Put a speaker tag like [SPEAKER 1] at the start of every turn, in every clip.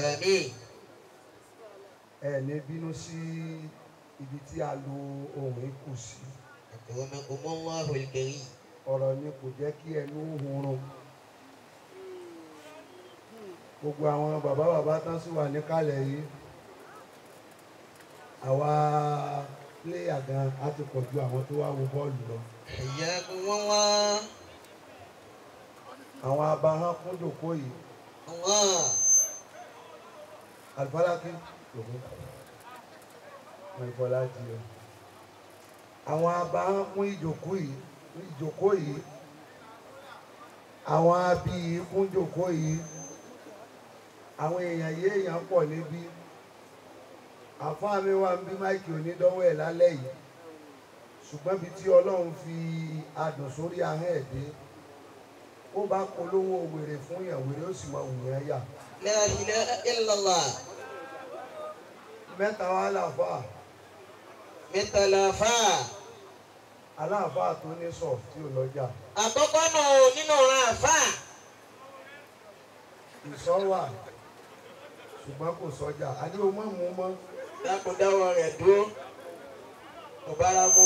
[SPEAKER 1] Àmín.
[SPEAKER 2] ẹ ní bínú sí ibi tí a lo ohun ikú sí.
[SPEAKER 1] Akramakumullahu al-karim.
[SPEAKER 2] ọ̀rọ̀ ni kò jẹ́ kí ẹnu hurun. gbogbo àwọn bàbá tán sì wà níkàlẹ̀ yìí àwa pléyà gan á ti pọ̀ ju àwọn tó wá wo bọ́ọ̀lù lọ.
[SPEAKER 1] Hayyakumullah.
[SPEAKER 2] àwọn abahán kún jòkó yìí. Alifalaki lòun ìfọlá di o. àwọn abahán kún ìjòkó yìí. àwọn abiyì kún jòkó yìí. àwọn èèyàn yé èèyàn pọ̀ níbí. àfáà mi wà ń bí máìkì onídọ́wọ́ ẹ̀ lálẹ́ yìí ṣùgbọ́n bí tí Ọlọ́run fi adùn sórí ahọ́n ẹ̀ dé ó bá polówó wèrè fún yàn wèrè ó sì máa wù yẹn yà.
[SPEAKER 1] La ilaha illallah.
[SPEAKER 2] mẹ́ta wà láàfáà.
[SPEAKER 1] Mẹ́ta làáfáà.
[SPEAKER 2] aláàfáà tó ní sọ tí ò lọ́jà.
[SPEAKER 1] Àkọ́kọ́ náà nínú ọ̀ràn àfáà.
[SPEAKER 2] ìsọ wà ṣùgbọ́n kò sọ́jà a ní o mọ̀ mú mọ́.
[SPEAKER 1] Dákúndáwọ̀ rẹ̀ dúró. Ọ̀bára mú.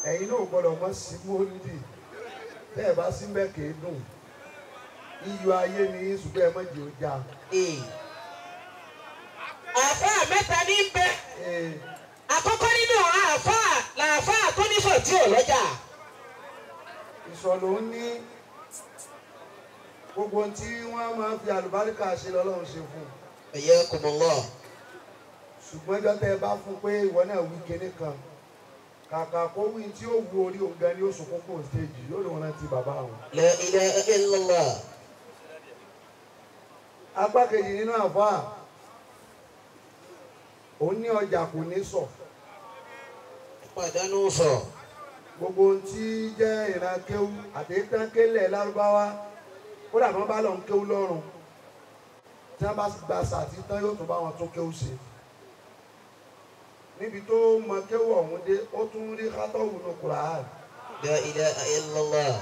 [SPEAKER 2] ẹ̀yin náà gbọ́dọ̀ mọ́ sí mọ́lídì bẹ́ẹ̀ bá sí mbẹ́ kìí dùn iyọ̀ ayé ni ṣùgbọ́n ẹ mọ̀jì ó já.
[SPEAKER 1] Àfáà mẹ́ta ní bẹ. Àkọ́kọ́ nínú ọ̀ràn àfáà làáfáà tó ní sọ tí ò lọ́jà.
[SPEAKER 2] ìsọ̀lù ń ní gbogbo tí wọ́n máa fi àlùbáríkà ṣe lọ́lọ́run ṣe fún un.
[SPEAKER 1] Hayyakumullah.
[SPEAKER 2] ṣùgbọ́n ẹjọ́ tẹ́ ẹ bá fún pé ìwọ náà wí kinní kan kàkà kó wí tí ó wu orí òun gan ni ó sunkún kó stéèjì yóò lè wọn rántí bàbá àwọn.
[SPEAKER 1] La ilaha illallah.
[SPEAKER 2] apá kejì nínú àfáà òun ní ọjà kò ní sọ.
[SPEAKER 1] Pàdánù sọ.
[SPEAKER 2] gbogbo ohun tí jẹ́ ìran kéwú àti tánkélẹ̀ lárúbáwá kódà wọ́n bá lọ ń kéwú lọ́rùn tí wọ́n bá gba sàtítán yóò tún bá wọn tún kéwú ṣe. níbi tó mọ kéwú ọ̀hún dé ó tún rí kátọ́wù ní Kùránì.
[SPEAKER 1] La ilaha illallah.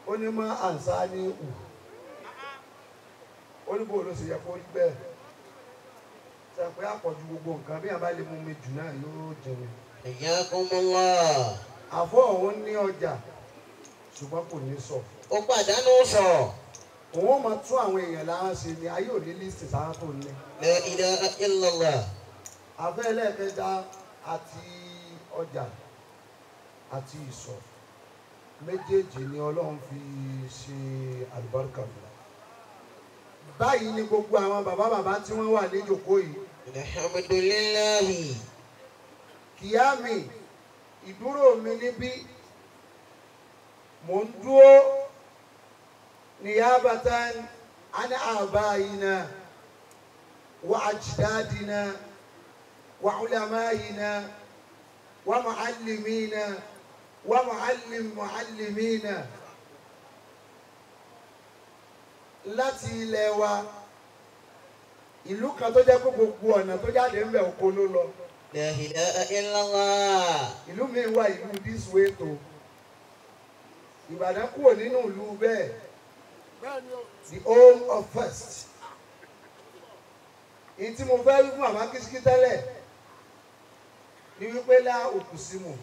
[SPEAKER 2] ó ní mọ́ ànsá ní ù ó ní bó ló ṣe yẹ kó rí bẹ́ẹ̀ ṣe pé àpọ̀jù gbogbo nǹkan bí wọ́n bá lè mú mi jù náà yóò jẹun.
[SPEAKER 1] Hayyakumullah.
[SPEAKER 2] àfọ̀ òun ní ọjà ṣùgbọ́n kò ní sọ.
[SPEAKER 1] Ó pàdánù sọ.
[SPEAKER 2] òun máa tún àwọn èèyàn láwọn ṣe ni ayé òní lísì sáà tó ní.
[SPEAKER 1] La ilaha illallah.
[SPEAKER 2] afẹ́ ẹlẹ́ẹ̀kẹta àti ọjà àti ìsọ̀ méjèèjì ni Ọlọ́run fi ṣe àlùbáríkà fún wa. báyìí ni gbogbo àwọn bàbá tí wọ́n wà níjòkó yìí.
[SPEAKER 1] Alhamdulillahi.
[SPEAKER 2] kìyàmì ìdúró mi níbí mò ń dúró niyabatan an abayina wa ajdadina wa ulamaina wa muallimina wa muallimina láti ilẹ̀ wa ìlú kan tó jẹ́ pé gbogbo ọ̀nà tó jáde ń bẹ̀ oko ló lọ.
[SPEAKER 1] La ilaha illallah.
[SPEAKER 2] ìlú mi wà ìlú this way tó Ìbàdàn kúrò nínú ìlú bẹ́ẹ̀ the home of first. èyí tí mo fẹ́ wí fún àmá Kishky tẹ́lẹ̀ ni wípé lá uqsimu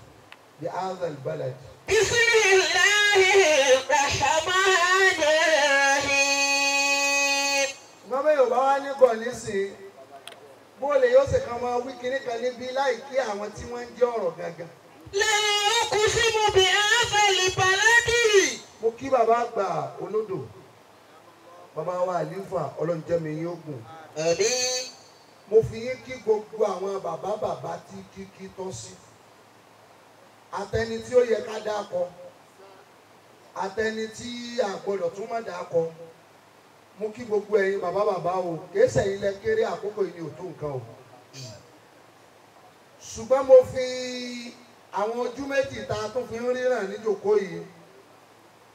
[SPEAKER 2] bi hadha al-balad.
[SPEAKER 1] Bismillahir rahmanir rahim.
[SPEAKER 2] Mọ́mọ́ Yorùbá wá ní bọ̀ nísìn bóòlù yóò ṣe kan máa wí kíní kan níbí láì kí àwọn tí wọ́n ń jẹ́ ọ̀rọ̀ gangan.
[SPEAKER 1] La uqsimu bi hadhal baladi.
[SPEAKER 2] Mo kí bàbá àgbà olódò bàbá wa àlífà ọlọ́njẹ́mi yóò gùn.
[SPEAKER 1] Àmín.
[SPEAKER 2] Mo fi yín kí gbogbo àwọn bàbá tí kíkí tọ́ sí. Àtẹni tí ó yẹ ká dákọ àtẹni tí a gbọ́dọ̀ tún má dákọ. Mo kí gbogbo ẹ̀yin bàbá o kìí sẹ́yìn lẹ kéré àkókò yìí ò tó nǹkan o. Ṣùgbọ́n mo fi àwọn ojú méjì ta tó fi ń ríran níjòkó yìí.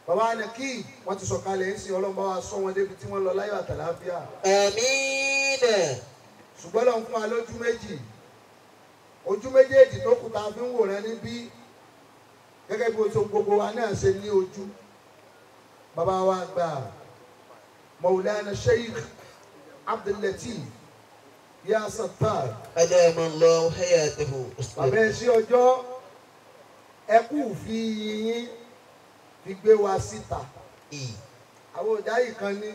[SPEAKER 2] Bàbá ni kí wọ́n ti sọ̀kalẹ̀ ń sin Ọlọ́run bá wa sọ wọn débi tí wọ́n lọ láyọ̀ àtàlàáfíà.
[SPEAKER 1] Àmín.
[SPEAKER 2] Ṣùgbọ́n lọ́n fún wa lójú méjì. Ojú méjèèjì tó kù ta fi ń wòran níbí gẹ́gẹ́ bí oṣù gbogbo wa náà ṣe ní ojú. Bàbá wa gbà Mawlana Sheikh Abdul-Latif Ya Sattar.
[SPEAKER 1] أدام الله حياته.
[SPEAKER 2] Bàbá ẹ ṣé ọjọ́ ẹ kú fi yín fi gbé wa síta. Àwọn ọ̀dà yìí kan ní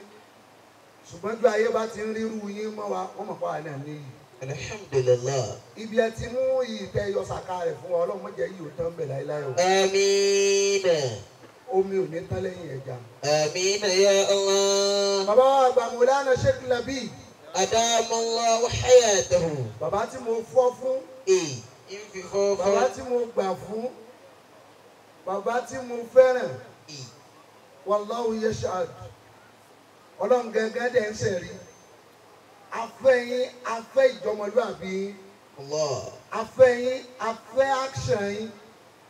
[SPEAKER 2] ṣùgbọ́n ju ayé bá ti ń rírú yín mọ́ wa wọ́n mọ̀ pa àná níyì.
[SPEAKER 1] Alhamdulillah.
[SPEAKER 2] Ibi ẹ ti mú ìtẹ́ yọ sàkà rẹ̀ fún wa Ọlọ́run má jẹ́ yìí ò tán bẹ̀ láéláé o.
[SPEAKER 1] Àmín.
[SPEAKER 2] Omi ò ní tán lẹ́yìn ẹja.
[SPEAKER 1] Àmín ya Allah.
[SPEAKER 2] Bàbá wa àgbà Mawlana Sheikh Labi.
[SPEAKER 1] أدام الله حياته.
[SPEAKER 2] Bàbá tí mo fọ́ fún. Bàbá tí mo gbà fún. Bàbá tí mo fẹ́ràn. Wallahu yashhad. Ọlọ́run gẹ́gẹ́ dẹ̀ ń ṣẹ̀rí. Afẹ́ yín, afẹ́ ìjọmọlúàbí yín. Afẹ́ yín, afẹ́ action yín.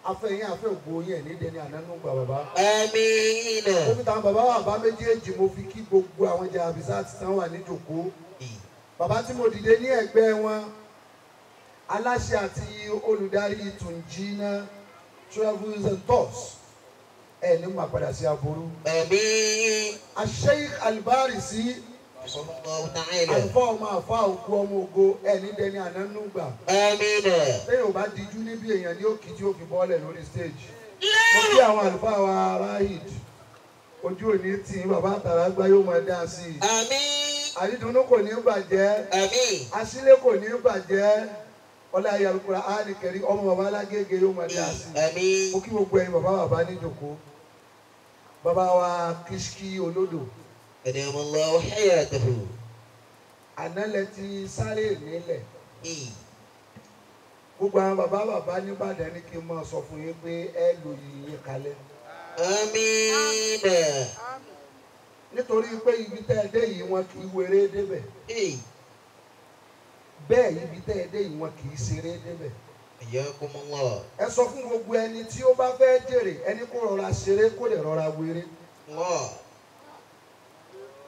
[SPEAKER 2] Afẹ́ yín, afẹ́ ògbó yín ẹ̀ ní dẹni ànánú gbà bàbá.
[SPEAKER 1] Àmín.
[SPEAKER 2] Mo fi tàwọn bàbá wa bá méjèèjì mo fi kí gbogbo àwọn jàbísà tí tán wà ní jòkó. Bàbá tí mo dìde ní ẹ̀gbẹ́ wọn, aláṣẹ àti olùdarí Tunjina Travels and Tours. Ẹ ní mo àpàdà sí aburú.
[SPEAKER 1] Àmín.
[SPEAKER 2] Sheikh Al-Barisi. Àlùfáà ọmọ àfáà òkú ọmọ ògo ẹni dẹni ànánú gbà.
[SPEAKER 1] Àmín.
[SPEAKER 2] Lẹ́yìn ò bá dijú níbi èèyàn ní òkì tí ó fi bọ́ọ̀lẹ̀ lórí stage. Mo kí àwọn àlùfáà wa Rahid. Ojú òní tí bàbá àtàrà gbá yóò máa dá sí i.
[SPEAKER 1] Àmín.
[SPEAKER 2] Àdídùnnú kò ní bàjẹ́.
[SPEAKER 1] Àmín.
[SPEAKER 2] Àṣílẹ̀ kò ní bàjẹ́. Ọlá ayélujára á ní kẹrí ọmọ bàbá alágége yóò máa dá sí i.
[SPEAKER 1] Àmín.
[SPEAKER 2] Mo kí gbogbo ẹ̀yin bàbá níjòkó. Bàbá wa KISHKY OLODO.
[SPEAKER 1] أدام الله حياته.
[SPEAKER 2] Àná lẹ ti sáré nílẹ̀. Gbogbo àwọn bàbá n'Íbàdàn ní kí n máa sọ fún yín pé ẹ lò yìnyín kalẹ̀.
[SPEAKER 1] Àmín.
[SPEAKER 2] Nítorí pé ibi tẹ́ ẹ dé yìí wọn kì í wéré débẹ̀. Bẹ́ẹ̀ ibi tẹ́ ẹ dé yìí wọn kì í ṣeré débẹ̀.
[SPEAKER 1] Hayyakumullah.
[SPEAKER 2] Ẹ sọ fún gbogbo ẹni tí ó bá fẹ́ jèrè ẹni kó rọra ṣeré kó lè rọra wéré.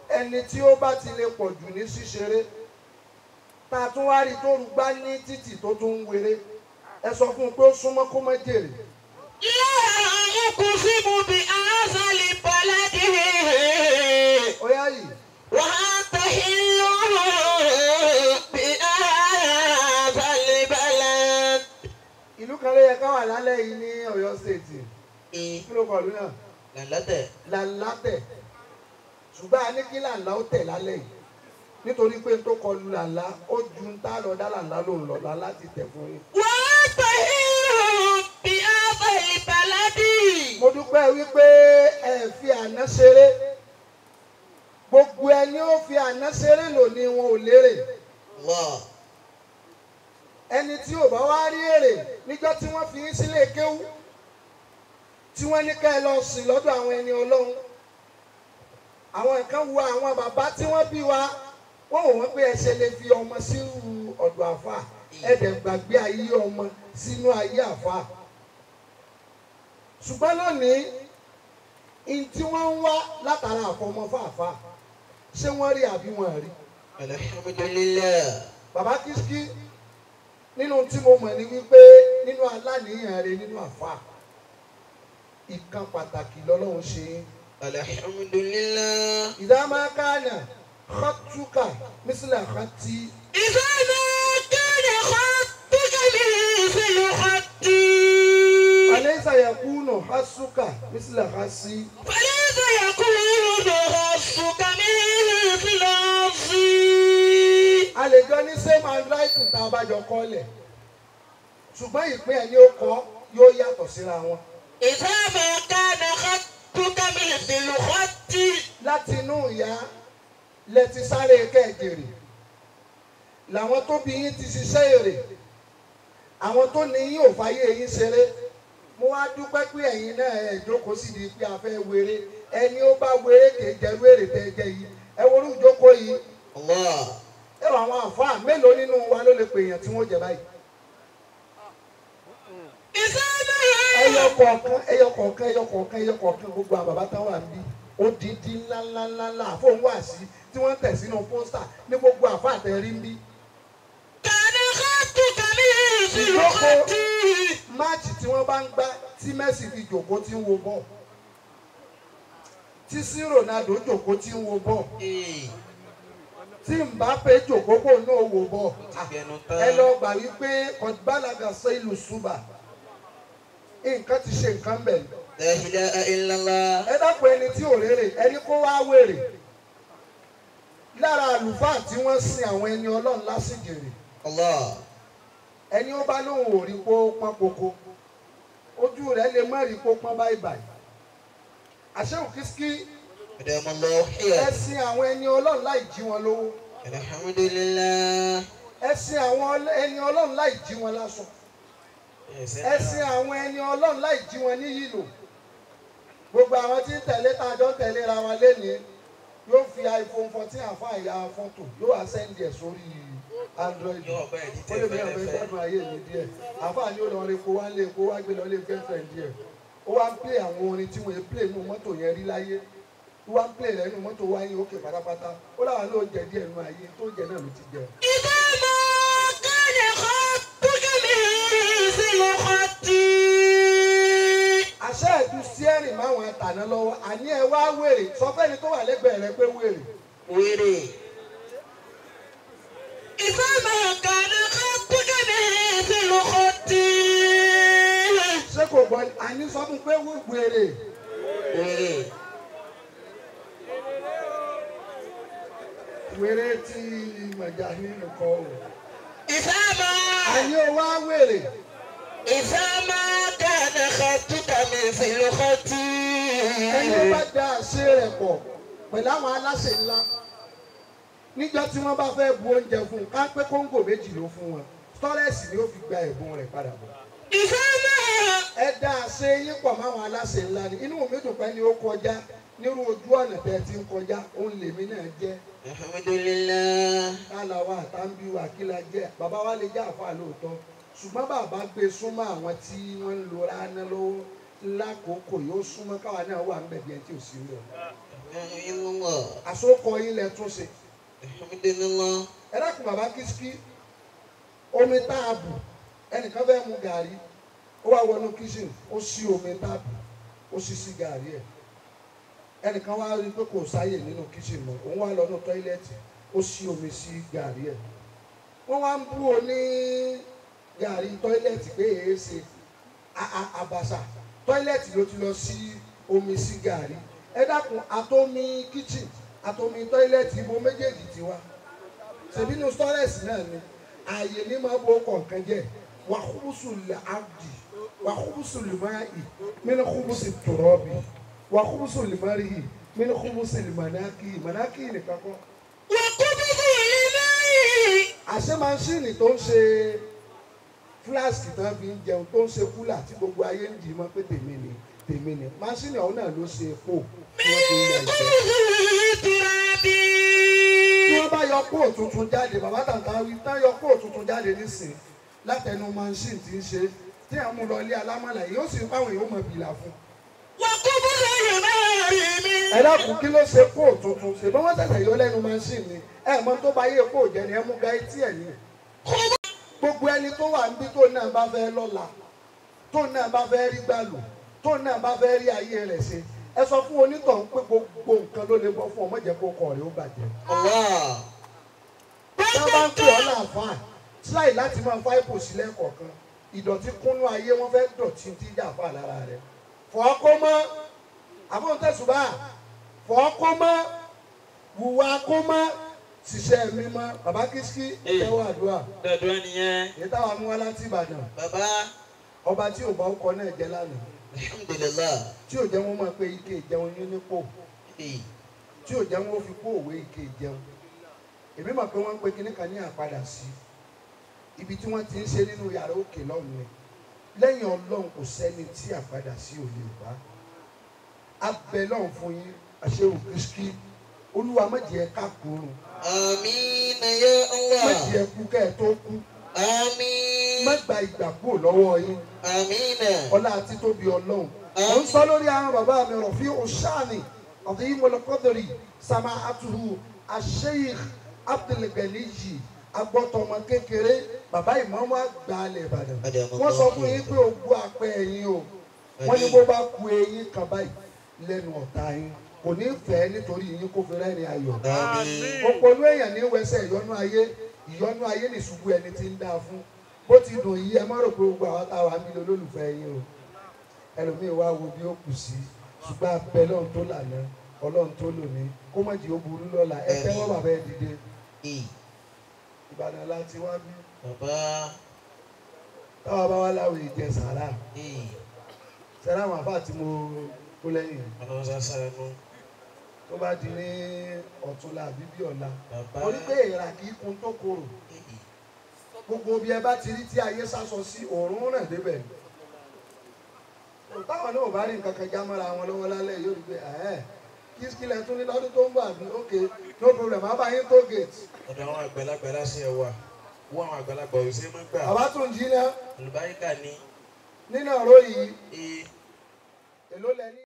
[SPEAKER 2] Ẹni tí ó bá ti lè pọ̀ jù ní ṣíṣeré tá a tún wá rí tó rúgbá ní títì tó tún ń wéré ẹ sọ fún un pé ó súnmọ́ kó má jèrè.
[SPEAKER 1] Láàárín uqsimu bi a'zal baladi.
[SPEAKER 2] Ó yá yìí.
[SPEAKER 1] Wa anta hillu bi a'zal balad.
[SPEAKER 2] Ìlú kan ló yẹ ká wà lálẹ́ yìí ní Ọ̀yọ́ State. Kí ló kọ̀ lú náà?
[SPEAKER 1] Làlátẹ̀.
[SPEAKER 2] Làlátẹ̀. Ṣùgbọ́n a ní kí làlá ó tẹ̀ lálẹ́ yìí nítorí pé n tó kọlu làlá ó ju ń tá lọ dá làlá ló ń lọ làlá ti tẹ̀ fún yín.
[SPEAKER 1] Wọ́n tẹ̀ ìlú bí abẹ́ ìbàládì.
[SPEAKER 2] Mo dúpẹ́ wípé ẹ fi àná ṣeré gbogbo ẹni ó fi àná ṣeré lónìí wọn ò lérè. Ẹni tí ò bá wá rí èrè níjọ́ tí wọ́n fi yín sílé kéwú tí wọ́n ní ká ẹ lọ sìn lọ́dọ̀ àwọn ẹni Ọlọ́run. Àwọn nǹkan wo àwọn bàbá tí wọ́n bí wa wọ́n wò wọ́n pé ẹ ṣe lè fi ọmọ sínú ọ̀dọ̀ àfà ẹ dẹ̀ gbàgbé ayé ọmọ sínú ayé àfà. Ṣùgbọ́n lónìí in tí wọ́n ń wá látara àfọmọ fàáfà ṣé wọ́n rí àbí wọ́n rí.
[SPEAKER 1] Alhamdulillah.
[SPEAKER 2] Bàbá KISHKY nínú tí mo mọ̀ ní wípé nínú aláníyàn rẹ nínú àfà ìkan pàtàkì lọ́lọ́run ṣe é.
[SPEAKER 1] Alhamdulillah.
[SPEAKER 2] إذا ما كان خطك مثل خطي.
[SPEAKER 1] إذا ما كان خطك مثل خطي.
[SPEAKER 2] فليس يكون حسك مثل حسي.
[SPEAKER 1] فليس يكون حسك مثل حسي.
[SPEAKER 2] A lè jọ ní same handwriting tá a bá jọ kọ́ lẹ̀ ṣùgbọ́n ìpín ẹ̀ ni ó kọ́ yóò yàtọ̀ síra wọn.
[SPEAKER 1] إذا ما كان خطك مثل خطي.
[SPEAKER 2] Láti inú ìyá lẹ ti sáré kẹ́ẹ̀jèrè làwọn tó bí yín ti ṣiṣẹ́ èrè àwọn tó ní yín ò fàyè yín ṣeré. Mo wá dúpẹ́ pé ẹ̀yin náà ẹ̀ jókòó sí di pé a fẹ́ wéré ẹni ó bá wéré kè jẹ́rú èrè tẹ́ jẹ́ yìí ẹ worú ìjókòó yìí. Ẹ wọ àwọn àfáà mélòó nínú wa ló lè pè èèyàn tí wọ́n jẹ báyìí. Ẹyọ kọ̀ọ̀kan gbogbo àwọn bàbá táwọn wà níbí odidi ńláńláńlá àfọ̀hún wà sí tí wọ́n tẹ̀ sínú pósítà ní gbogbo àfáà àtẹ̀rí ń bí. Ìjókòó máàcì tí wọ́n bá ń gbá tí Messi fi jòkó tí ń wo bọ́ọ̀ tí sí Ronaldo jòkó tí ń wo bọ́ọ̀ tí n bá pé jòkókò náà wò bọ̀ ẹ lọ gbà wípé kọ̀dùbálàgà sọ ìlú ṣùbà nǹkan ti ṣe nǹkan bẹ̀.
[SPEAKER 1] La ilaha illallah.
[SPEAKER 2] ẹ dákun ẹni tí ò rèrè ẹni kó wá wèrè lára àlùfáà tí wọ́n sin àwọn ẹni ọlọ́run lásìgèrè.
[SPEAKER 1] Allah.
[SPEAKER 2] ẹni ó bá lóun ò rí kó pọ́n koko ojú rẹ̀ lè má rí kó pọ́n báyìí báyìí. àṣẹ́wò kìsìkì ẹ̀sìn àwọn ẹni ọlọ́run láì jí wọn lówó.
[SPEAKER 1] Alhamdulillah.
[SPEAKER 2] ẹ̀sìn àwọn ẹni ọlọ́run láì jí wọn láṣọ. ẹ̀sìn àwọn ẹni ọlọ́run láì jí wọn níyì lò. gbogbo àwọn tí ń tẹ̀lé tàjọ́ tẹ̀lé ra wọn lénìí yóò fi iPhone 14 àfa ìyá fọ́tò yóò wá sẹ́ndì ẹ̀ sórí Android. ó lè bẹ̀rẹ̀ fẹ́ gbádùn ayé mi díẹ̀. àfa ni ó lọ rí kó wá lé kó wá gbé lọ lé girlfriend díẹ̀. ó wá ń play àwọn orin tí wọ́n play nínú mọ́tò yẹn rí láyé. ó wá ń play rẹ̀ nínú mọ́tò wáyé òkè pátápátá. ó láwọn ló jẹ díẹ̀ nínú ayé tó jẹ náà ló ti jẹ. àṣẹ ẹ̀dùn sí ẹ̀rìn máwọn àtàná lọ́wọ́ àní ẹ wá wèrè sọ fẹ́ni tó wà lẹ́gbẹ̀ẹ́ rẹ pé wèrè.
[SPEAKER 1] Wèrè.
[SPEAKER 2] ṣé kò gbọ́ àní sọ fún pé wèrè.
[SPEAKER 1] Wèrè.
[SPEAKER 2] wèrè tí màjà nínú kọ́ o.
[SPEAKER 1] Ìfáàmà.
[SPEAKER 2] àní ó wá wèrè.
[SPEAKER 1] Ìfáàmà kàdà kàtúkà mi fìlú kọ́tì.
[SPEAKER 2] ẹni ó bá dá àṣẹ rẹ̀ pọ̀ pẹ̀lú àwọn aláṣẹ ńlá níjọ́ tí wọ́n bá fẹ́ bu oúnjẹ fún un ká pé kóńgò méjì ló fún wọn stọ́rẹ́sì ni ó fi gba ẹ̀bùn rẹ̀ padà bọ̀.
[SPEAKER 1] Ìfáàmà.
[SPEAKER 2] ẹ dá àṣẹ yín pọ̀ máwọn aláṣẹ ńlá ni inú mi dùn pé ni ó kọjá nírú ojú ọ̀nà tẹ́ ti ń kọjá òun lèmi náà jẹ́.
[SPEAKER 1] Alhamdulillah.
[SPEAKER 2] káláwa àtàǹbíwá kí la jẹ́ bàbá wa lè jẹ́ àfa lóòótọ́ ṣùgbọ́n bàbá gbé súnmọ́ àwọn tí wọ́n ń lo ránà lọ́wọ́ lákòókò yóò súnmọ́ káwa náà wà ń bẹ̀bí ẹni tí ò sí rẹ̀. àsokọ yín lẹ tún ṣe.
[SPEAKER 1] Alhamdulillah.
[SPEAKER 2] ẹ dákun bàbá kìsìkì omi táàbù ẹnìkan fẹ́ mu gàrí ó wá wọnú kíṣìn ó ṣí omi táàbù ó ṣí sí gàrí ẹ̀ ẹnìkan wá rí i pé kò sáyè nínú kíṣìn mọ́ òun wá lọ́nà tọ́ílẹ̀tì ó ṣí omi sí gàrí ẹ̀ wọ́n wá ń bú o ní gàrí tọ́ílẹ̀tì pé èé ṣe àbàṣà tọ́ílẹ̀tì ló ti lọ sí omi sí gàrí ẹ dákun àtomi kíṣìn àtomi tọ́ílẹ̀tì ibo méjèèjì ti wá ṣèbínú stọ́rẹ̀sì náà ni ààyè ní máa bó kọ̀ọ̀kan jẹ́ wàhúbùsù làbdì wàhúbùsù lìmáì mínú húbùsù tùrọ́bì wàhúbùsù lìmárì mínú húbùsù lìmánákì mánákì nìkan kọ́.
[SPEAKER 1] Wàkúbùsù lìmáì.
[SPEAKER 2] àṣẹ máṣíìnì tó ń ṣe fúláṣì tán fi ń jẹun tó ń ṣe kúlà tí gbogbo ayé ń dì í mọ́ pé tèmi ni máṣíìnì ọ̀hún náà ló ṣe epo tí wọ́n fi ń ya ìṣẹ́. tí wọ́n bá yọ kóò tuntun jáde bàbá tàǹtà wí tán yọ kóò tuntun jáde nísìn látẹnu máṣíìnì tí ń ṣe tí à ń mú lọ ilé alámọ̀lá yìí ó sì ń fáwọn èèyàn mọ̀ bìlà fún.
[SPEAKER 1] Wàkúbùsù lìmáì mi.
[SPEAKER 2] ẹ dákun kí ló ṣe kóò tuntun ṣèbọn wọn ṣẹ̀ṣẹ̀ yọ lẹ́nu máṣíìnì ẹ mọ̀ tó bá yẹ kóò jẹ ni ẹ mú ga etí ẹ̀ ní. gbogbo ẹni tó wà níbí tó náà bá fẹ́ lọ́la tó náà bá fẹ́ rí gbàlù tó náà bá fẹ́ rí ayé rẹ̀ ṣe ẹ sọ fún onítọ̀hún pé gbogbo nǹkan ló lè bọ́ fún ọ mọ̀jẹ̀ kó kọ̀ rẹ̀ ó bàjẹ́. tá a bá ń pè ọ́ láàfáà tíláì láti máa fá ipò sílẹ̀ kọ̀ọ̀kan ìdọ̀tí kúnnú ayé wọn fẹ́ dọ̀tí tí jà fà lára rẹ̀ fọ́ kó mọ́ àbọ̀ntẹ́sùbà fọ́ kó mọ́ wùwà kó mọ́ ṣiṣẹ́ mímọ́ bàbá kìsìkì tẹ́wọ́ àdúrà.
[SPEAKER 1] Dọ̀dọ̀ nìyẹn.
[SPEAKER 2] èyí táwọn mú wá láti Ìbàdàn.
[SPEAKER 1] Bàbá.
[SPEAKER 2] ọba tí ò bá ń kọ náà jẹ lánàá.
[SPEAKER 1] Alhamdulillah.
[SPEAKER 2] tí ò jẹ́ wọ́n máa pe ike ìjẹun yín nípò. tí ò jẹ́ wọ́n fi kó òwe ike ìjẹun. èmi mọ̀ pé wọ́n ń pe kinní kan ní àpadà sí ibi tí wọ́n ti ń ṣe nínú yàrá òkè lọ́hùn ni lẹ́yìn Ọlọ́run kò sẹ́ni tí àpadà sí ò lè bá. abẹ lọ́hùn fún yín àṣewò kìsìkì Olúwa má jẹ́ ká kúrú.
[SPEAKER 1] Àmín ya Allah.
[SPEAKER 2] má jẹ́ kú kẹ́ ẹ tó kú.
[SPEAKER 1] Àmín.
[SPEAKER 2] má gba ìgbà kúrò lọ́wọ́ yín.
[SPEAKER 1] Àmín.
[SPEAKER 2] ọlá àti tóbi Ọlọ́run. mo ń sọ lórí àwọn bàbá mi rọ̀fí ọ̀ṣáàní Azimul Qadri Sama'atuhu Sheikh Abdulganiyi agbọ́tọ̀mọ kékeré bàbá ìmáàmù àgbà alẹ̀ Ìbàdàn. wọ́n sọ fún yín pé ògbó apẹ ẹ̀yìn o wọ́n ní bó bá ku eyín kan báyìí lẹ́nu ọ̀tá yín kò ní fẹ́ nítorí yín kó fi rẹ́rìn ayọ̀.
[SPEAKER 3] Àmín.
[SPEAKER 2] òpònú èèyàn ní wẹsẹ̀ ìyọnú ayé ní ṣubú ẹni tí ń dá fún bó ti dùn yí ẹ má rò pé gbogbo àwọn táwa ń bí olólùfẹ́ yín o ẹlòmíín wá wo bí ó kù sí ṣùgbọ́n abẹ́ lọ́run tó lànà ọlọ́run tó lòní kó má jẹ́ ó burú lọ́la ẹ tẹ́wọ́ bàbá ẹ dìde Ìbàdàn láti wá bí táwa bá wá láwùjọ ìjẹ sàrà sẹ́rà àwọn àfáà tí mo kó lẹ́yìn tó bá di ní ọ̀túnla àbí bí ọ̀la orí pé èèrà kì í kun tó korò gbogbo bí ẹ bá ti rí tí ayé sásọ sí òórùn rẹ̀ débẹ̀ táwọn náà ò bá rí nǹkan kan já mọ́ra wọn lọ́wọ́ lálẹ́ yóò rí pé KISKY lẹ tún ní lọ́dún tó ń bọ̀ àbí ok no problem má bá yín tó gate.
[SPEAKER 3] ọ̀dọ̀ àwọn àgbàlagbà láṣẹ ẹ̀wà wọ́n àwọn àgbàlagbà ò ṣe é mọ́ gbà.
[SPEAKER 2] bàbá tún jí náà.
[SPEAKER 3] olùbáyíká ni.
[SPEAKER 2] nínú ọ̀rọ̀ yìí èló lẹ ní.